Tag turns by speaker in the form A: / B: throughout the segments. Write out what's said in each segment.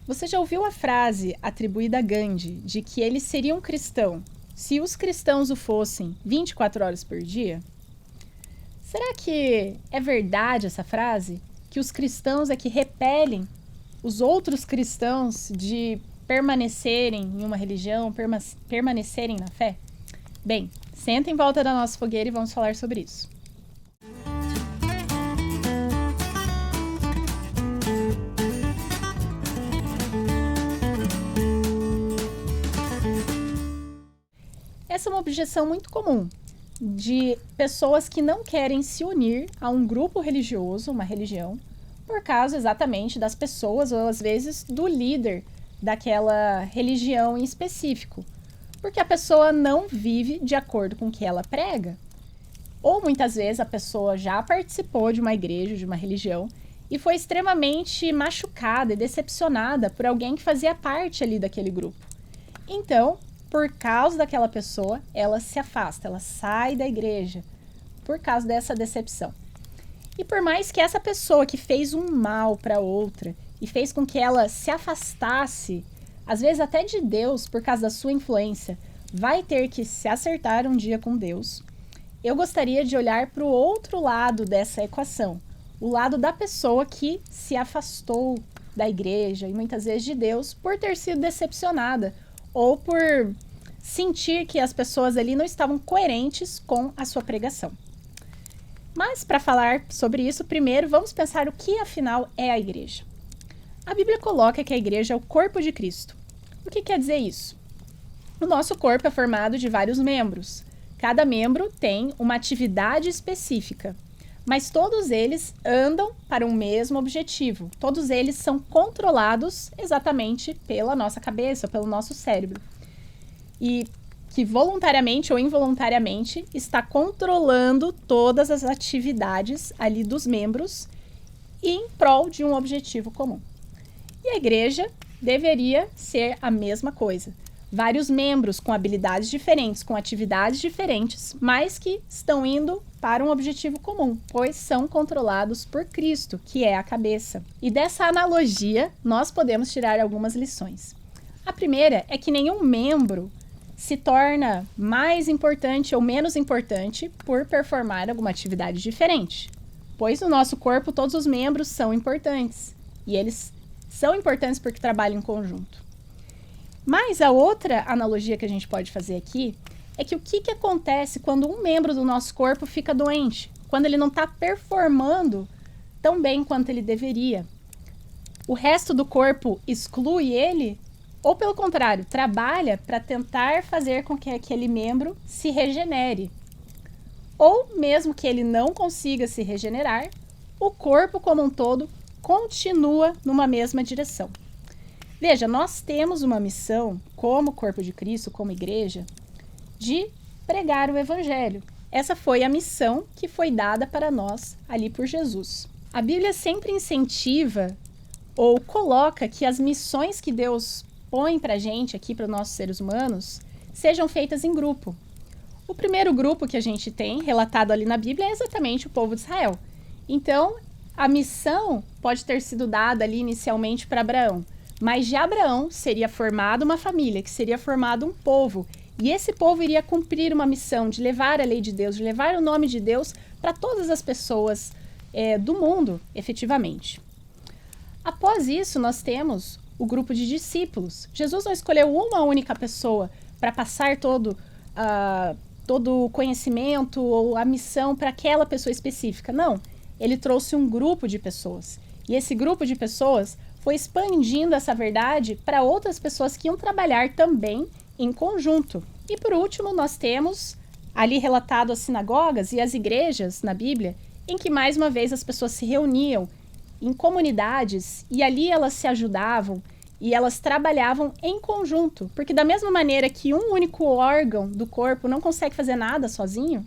A: Você já ouviu a frase atribuída a Gandhi de que ele seria um cristão se os cristãos o fossem 24 horas por dia? Será que é verdade essa frase? Que os cristãos é que repelem os outros cristãos de permanecerem em uma religião, permanecerem na fé? Bem, senta em volta da nossa fogueira e vamos falar sobre isso. Essa é uma objeção muito comum de pessoas que não querem se unir a um grupo religioso, uma religião, por causa exatamente das pessoas ou às vezes do líder daquela religião em específico, porque a pessoa não vive de acordo com o que ela prega. Ou muitas vezes a pessoa já participou de uma igreja, de uma religião, e foi extremamente machucada e decepcionada por alguém que fazia parte ali daquele grupo. Então, por causa daquela pessoa, ela se afasta, ela sai da igreja por causa dessa decepção. E por mais que essa pessoa que fez um mal para outra e fez com que ela se afastasse, às vezes até de Deus por causa da sua influência, vai ter que se acertar um dia com Deus, eu gostaria de olhar para o outro lado dessa equação, o lado da pessoa que se afastou da igreja e muitas vezes de Deus por ter sido decepcionada ou por sentir que as pessoas ali não estavam coerentes com a sua pregação. Mas, para falar sobre isso, primeiro vamos pensar o que, afinal, é a igreja. A Bíblia coloca que a igreja é o corpo de Cristo. O que quer dizer isso? O nosso corpo é formado de vários membros. Cada membro tem uma atividade específica, mas todos eles andam para um mesmo objetivo. Todos eles são controlados exatamente pela nossa cabeça, pelo nosso cérebro. E que voluntariamente ou involuntariamente está controlando todas as atividades ali dos membros em prol de um objetivo comum. E a igreja deveria ser a mesma coisa. Vários membros com habilidades diferentes, com atividades diferentes, mas que estão indo para um objetivo comum, pois são controlados por Cristo, que é a cabeça. E dessa analogia, nós podemos tirar algumas lições. A primeira é que nenhum membro se torna mais importante ou menos importante por performar alguma atividade diferente, pois no nosso corpo todos os membros são importantes, e eles são importantes porque trabalham em conjunto. Mas a outra analogia que a gente pode fazer aqui é que o que acontece quando um membro do nosso corpo fica doente, quando ele não está performando tão bem quanto ele deveria. O resto do corpo exclui ele? Ou, pelo contrário, trabalha para tentar fazer com que aquele membro se regenere. Ou, mesmo que ele não consiga se regenerar, o corpo como um todo continua numa mesma direção. Veja, nós temos uma missão, como corpo de Cristo, como igreja, de pregar o Evangelho. Essa foi a missão que foi dada para nós ali por Jesus. A Bíblia sempre incentiva ou coloca que as missões que Deus põe para a gente aqui, para os nossos seres humanos, sejam feitas em grupo. O primeiro grupo que a gente tem, relatado ali na Bíblia, é exatamente o povo de Israel. Então, a missão pode ter sido dada ali inicialmente para Abraão, mas de Abraão seria formada uma família, que seria formado um povo, e esse povo iria cumprir uma missão de levar a lei de Deus, de levar o nome de Deus para todas as pessoas do mundo, efetivamente. Após isso, nós temos o grupo de discípulos. Jesus não escolheu uma única pessoa para passar todo o conhecimento ou a missão para aquela pessoa específica. Não, ele trouxe um grupo de pessoas. E esse grupo de pessoas foi expandindo essa verdade para outras pessoas que iam trabalhar também em conjunto. E por último, nós temos ali relatado as sinagogas e as igrejas na Bíblia, em que mais uma vez as pessoas se reuniam em comunidades e ali elas se ajudavam e elas trabalhavam em conjunto, porque da mesma maneira que um único órgão do corpo não consegue fazer nada sozinho,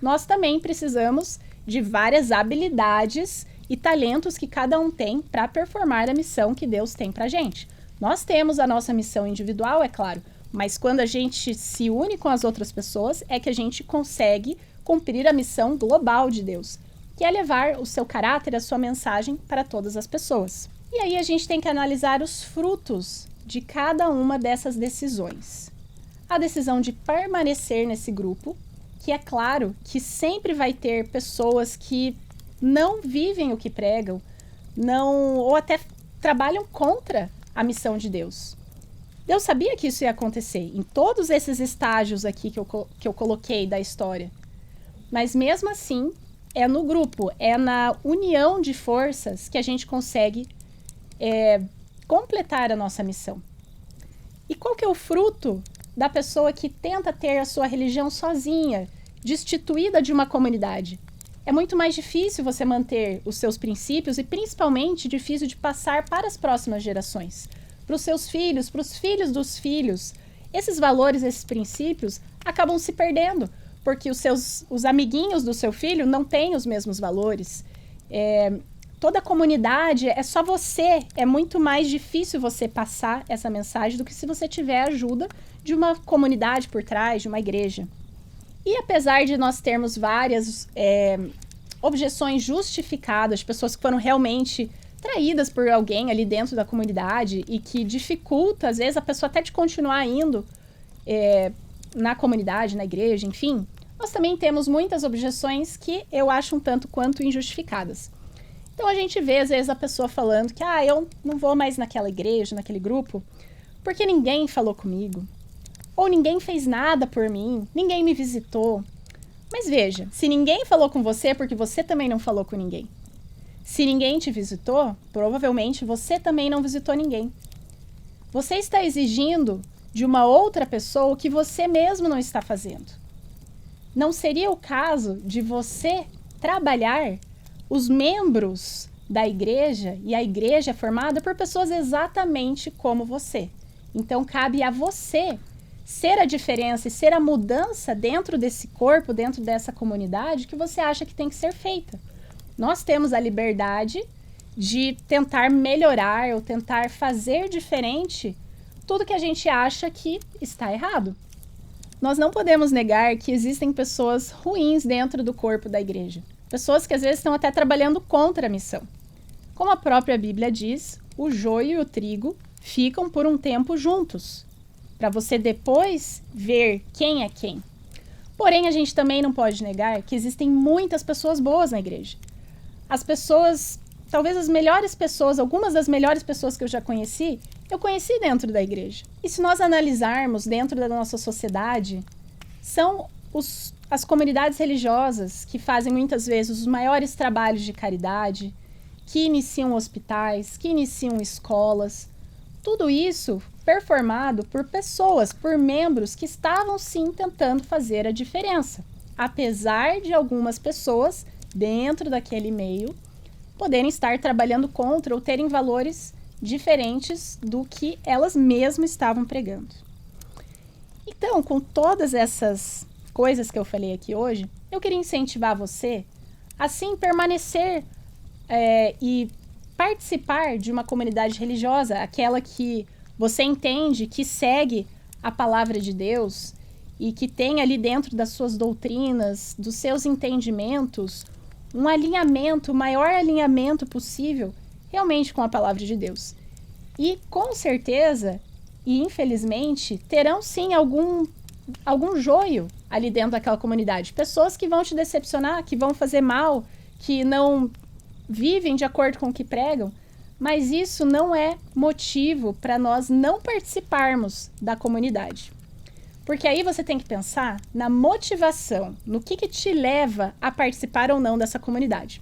A: nós também precisamos de várias habilidades e talentos que cada um tem para performar a missão que Deus tem para a gente. Nós temos a nossa missão individual, é claro, mas quando a gente se une com as outras pessoas, é que a gente consegue cumprir a missão global de Deus, que é levar o seu caráter, a sua mensagem para todas as pessoas. E aí a gente tem que analisar os frutos de cada uma dessas decisões. A decisão de permanecer nesse grupo, que é claro que sempre vai ter pessoas que não vivem o que pregam, ou até trabalham contra a missão de Deus. Deus sabia que isso ia acontecer em todos esses estágios aqui que eu coloquei da história. Mas mesmo assim, é no grupo, é na união de forças que a gente consegue completar a nossa missão. E qual que é o fruto da pessoa que tenta ter a sua religião sozinha, destituída de uma comunidade? É muito mais difícil você manter os seus princípios e principalmente difícil de passar para as próximas gerações, para os seus filhos, para os filhos dos filhos. Esses valores, esses princípios acabam se perdendo, porque os amiguinhos do seu filho não têm os mesmos valores. Toda a comunidade é só você. É muito mais difícil você passar essa mensagem do que se você tiver a ajuda de uma comunidade por trás, de uma igreja. E apesar de nós termos várias objeções justificadas, de pessoas que foram realmente traídas por alguém ali dentro da comunidade e que dificulta, às vezes, a pessoa até de continuar indo na comunidade, na igreja, enfim, nós também temos muitas objeções que eu acho um tanto quanto injustificadas. Então a gente vê, às vezes, a pessoa falando que eu não vou mais naquela igreja, naquele grupo, porque ninguém falou comigo. Ou ninguém fez nada por mim, ninguém me visitou. Mas veja, se ninguém falou com você, é porque você também não falou com ninguém. Se ninguém te visitou, provavelmente você também não visitou ninguém. Você está exigindo de uma outra pessoa o que você mesmo não está fazendo. Não seria o caso de você trabalhar os membros da igreja, e a igreja é formada por pessoas exatamente como você. Então, cabe a você ser a diferença e ser a mudança dentro desse corpo, dentro dessa comunidade que você acha que tem que ser feita. Nós temos a liberdade de tentar melhorar ou tentar fazer diferente tudo que a gente acha que está errado. Nós não podemos negar que existem pessoas ruins dentro do corpo da igreja. Pessoas que às vezes estão até trabalhando contra a missão. Como a própria Bíblia diz, o joio e o trigo ficam por um tempo juntos, para você depois ver quem é quem. Porém, a gente também não pode negar que existem muitas pessoas boas na igreja. As pessoas, talvez as melhores pessoas, algumas das melhores pessoas que eu já conheci, eu conheci dentro da igreja. E se nós analisarmos dentro da nossa sociedade, são as comunidades religiosas que fazem muitas vezes os maiores trabalhos de caridade, que iniciam hospitais, que iniciam escolas. Tudo isso performado por pessoas, por membros que estavam sim tentando fazer a diferença. Apesar de algumas pessoas dentro daquele meio poderem estar trabalhando contra ou terem valores diferentes do que elas mesmas estavam pregando. Então, com todas essas coisas que eu falei aqui hoje, eu queria incentivar você a sim permanecer e participar de uma comunidade religiosa, aquela que você entende que segue a palavra de Deus e que tem ali dentro das suas doutrinas, dos seus entendimentos, um alinhamento, o maior alinhamento possível realmente com a palavra de Deus. E com certeza, e infelizmente, terão sim algum joio ali dentro daquela comunidade. Pessoas que vão te decepcionar, que vão fazer mal, que não vivem de acordo com o que pregam, mas isso não é motivo para nós não participarmos da comunidade. Porque aí você tem que pensar na motivação, no que te leva a participar ou não dessa comunidade.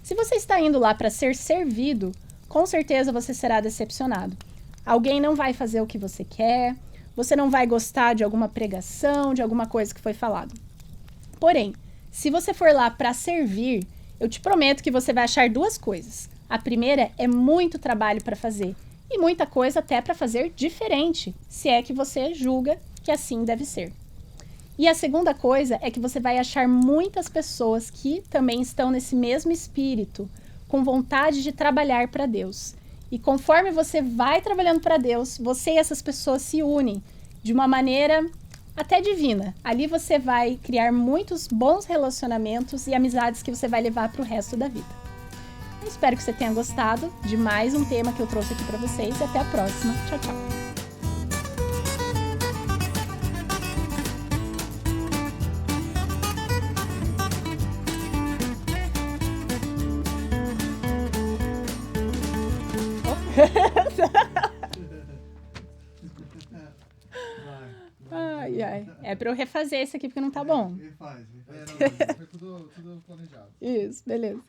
A: Se você está indo lá para ser servido, com certeza você será decepcionado. Alguém não vai fazer o que você quer, você não vai gostar de alguma pregação, de alguma coisa que foi falado. Porém, se você for lá para servir, eu te prometo que você vai achar duas coisas. A primeira é muito trabalho para fazer e muita coisa até para fazer diferente, se é que você julga que assim deve ser. E a segunda coisa é que você vai achar muitas pessoas que também estão nesse mesmo espírito, com vontade de trabalhar para Deus. E conforme você vai trabalhando para Deus, você e essas pessoas se unem de uma maneira até divina. Ali você vai criar muitos bons relacionamentos e amizades que você vai levar para o resto da vida. Eu espero que você tenha gostado de mais um tema que eu trouxe aqui para vocês e até a próxima. Tchau, tchau. Ai, ai. É pra eu refazer esse aqui porque não tá bom.
B: Refaz. Não, foi tudo planejado.
A: Isso, beleza.